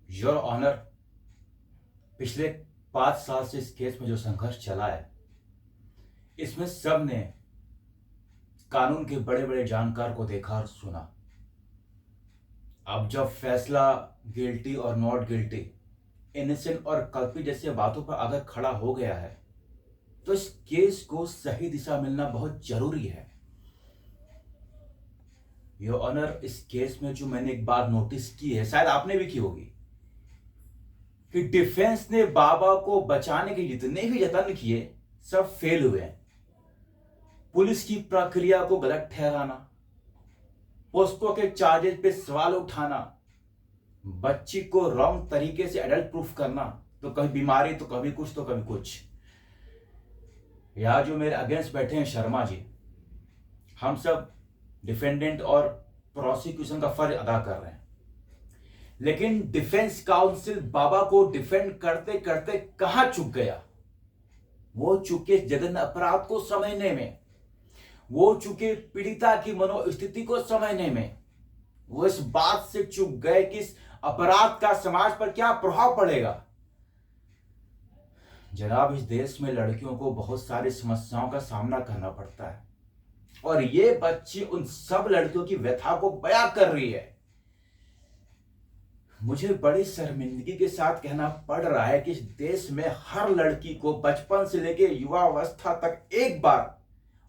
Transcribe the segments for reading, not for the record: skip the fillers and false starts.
Your honour, पिछले 5 साल से इस केस में जो संघर्ष चला है, इसमें सब ने कानून के बड़े बड़े जानकार को देखा और सुना। अब जब फैसला गिल्टी और नॉट गिल्टी, इनोसेंट और कल्पी जैसी बातों पर अगर खड़ा हो गया है, तो इस केस को सही दिशा मिलना बहुत जरूरी है। योर ऑनर, इस केस में जो मैंने एक बात नोटिस की है, शायद आपने भी की होगी, कि डिफेंस ने बाबा को बचाने के जितने भी जतन किए सब फेल हुए हैं। पुलिस की प्रक्रिया को गलत ठहराना, पोस्को के चार्जेस पे सवाल उठाना, बच्ची को रॉन्ग तरीके से एडल्ट प्रूफ करना, तो कभी बीमारी तो कभी कुछ तो कभी कुछ। यहां जो मेरे अगेंस्ट बैठे हैं शर्मा जी, हम सब डिफेंडेंट और प्रोसिक्यूशन का फर्ज अदा कर रहे हैं, लेकिन डिफेंस काउंसिल बाबा को डिफेंड करते करते कहां चूक गया। वो चूके जघन्य अपराध को समझने में, वो चूके पीड़िता की मनोस्थिति को समझने में, वो इस बात से चूक गए कि इस अपराध का समाज पर क्या प्रभाव पड़ेगा। जनाब, इस देश में लड़कियों को बहुत सारी समस्याओं का सामना करना पड़ता है, और ये बच्ची उन सब लड़कियों की व्यथा को बयां कर रही है। मुझे बड़ी शर्मिंदगी के साथ कहना पड़ रहा है कि इस देश में हर लड़की को बचपन से लेकर युवावस्था तक एक बार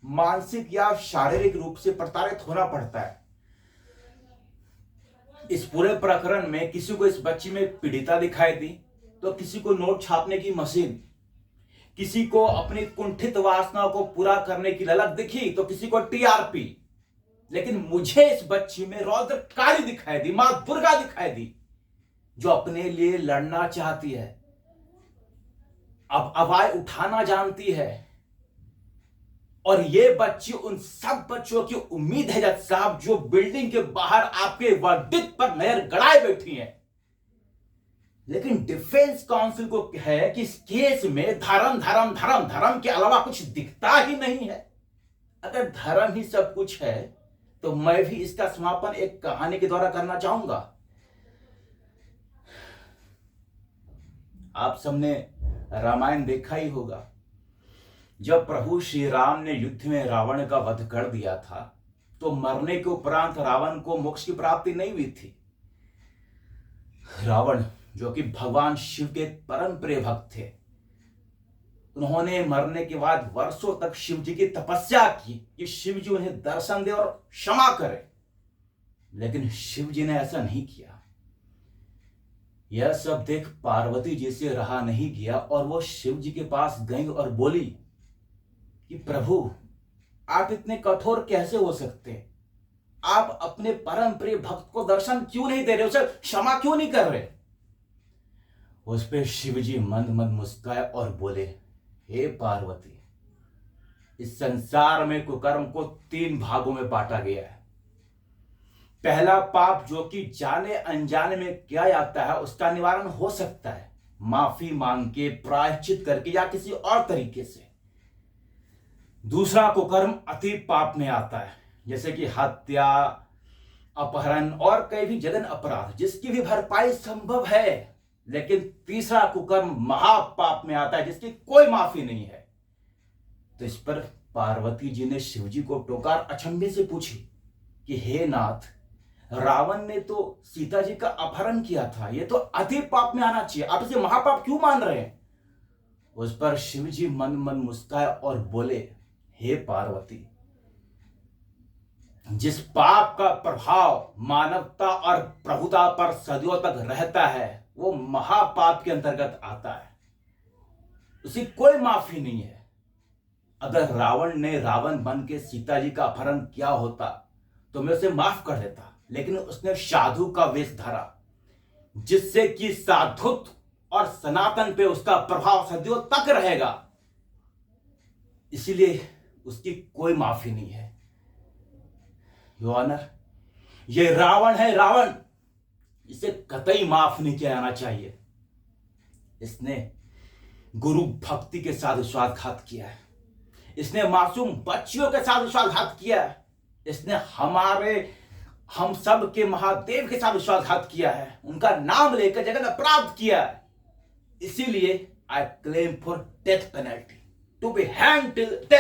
मानसिक या शारीरिक रूप से प्रताड़ित होना पड़ता है। इस पूरे प्रकरण में किसी को इस बच्ची में पीड़िता दिखाई दी, तो किसी को नोट छापने की मशीन, किसी को अपनी कुंठित वासनाओं को पूरा करने की ललक दिखी, तो किसी को टीआरपी। लेकिन मुझे इस बच्ची में रौद्र काली दिखाई दी, मां दुर्गा दिखाई दी, जो अपने लिए लड़ना चाहती है, अब आवाज उठाना जानती है। और ये बच्ची उन सब बच्चों की उम्मीद है जज साहब, जो बिल्डिंग के बाहर आपके वर्डिक्ट पर नजर गड़ाए बैठी हैं। लेकिन डिफेंस काउंसिल को है कि इस केस में धर्म धर्म धर्म धर्म के अलावा कुछ दिखता ही नहीं है। अगर धर्म ही सब कुछ है, तो मैं भी इसका समापन एक कहानी के द्वारा करना चाहूंगा। आप सबने रामायण देखा ही होगा। जब प्रभु श्री राम ने युद्ध में रावण का वध कर दिया था, तो मरने के उपरांत रावण को मोक्ष की प्राप्ति नहीं हुई थी। रावण, जो कि भगवान शिव के परम प्रिय भक्त थे, उन्होंने मरने के बाद वर्षों तक शिव जी की तपस्या की कि शिव जी उन्हें दर्शन दे और क्षमा करे। लेकिन शिव जी ने ऐसा नहीं किया। यह सब देख पार्वती जी से रहा नहीं गया, और वो शिव जी के पास गई और बोली कि प्रभु, आप इतने कठोर कैसे हो सकते? आप अपने परम प्रिय भक्त को दर्शन क्यों नहीं दे रहे, उसे क्षमा क्यों नहीं कर रहे? उस पर शिव जी मंद मंद मुस्काए और बोले, हे पार्वती, इस संसार में कुकर्म को 3 भागों में बांटा गया है। पहला पाप, जो कि जाने अनजाने में किया जाता है, उसका निवारण हो सकता है माफी मांग के, प्रायश्चित करके, या किसी और तरीके से। दूसरा कुकर्म अति पाप में आता है, जैसे कि हत्या, अपहरण और कई भी जघन्य अपराध, जिसकी भी भरपाई संभव है। लेकिन तीसरा कुकर्म महापाप में आता है, जिसकी कोई माफी नहीं है। तो इस पर पार्वती जी ने शिव जी को टोकार अचंभे से पूछी कि हे नाथ, रावण ने तो सीता जी का अपहरण किया था, ये तो अति पाप में आना चाहिए, आप इसे महापाप क्यों मान रहे हैं? उस पर शिव जी मन मन मुस्काए और बोले, हे पार्वती, जिस पाप का प्रभाव मानवता और प्रभुता पर सदियों तक रहता है, वो महापाप के अंतर्गत आता है, उसी कोई माफी नहीं है। अगर रावण ने रावण बन के सीता जी का अपहरण किया होता, तो मैं उसे माफ कर देता, लेकिन उसने साधु का वेश धरा, जिससे कि साधुत्व और सनातन पे उसका प्रभाव सदियों तक रहेगा, इसलिए उसकी कोई माफी नहीं है। योर ऑनर, ये रावण है, रावण, इसे कतई माफ नहीं किया जाना चाहिए। इसने गुरु भक्ति के साथ विश्वासघात किया है, इसने मासूम बच्चियों के साथ विश्वासघात किया है, इसने हमारे हम सब के महादेव के साथ विश्वासघात किया है, उनका नाम लेकर जगह प्राप्त किया है। इसीलिए I claim for death penalty, to be hang till death.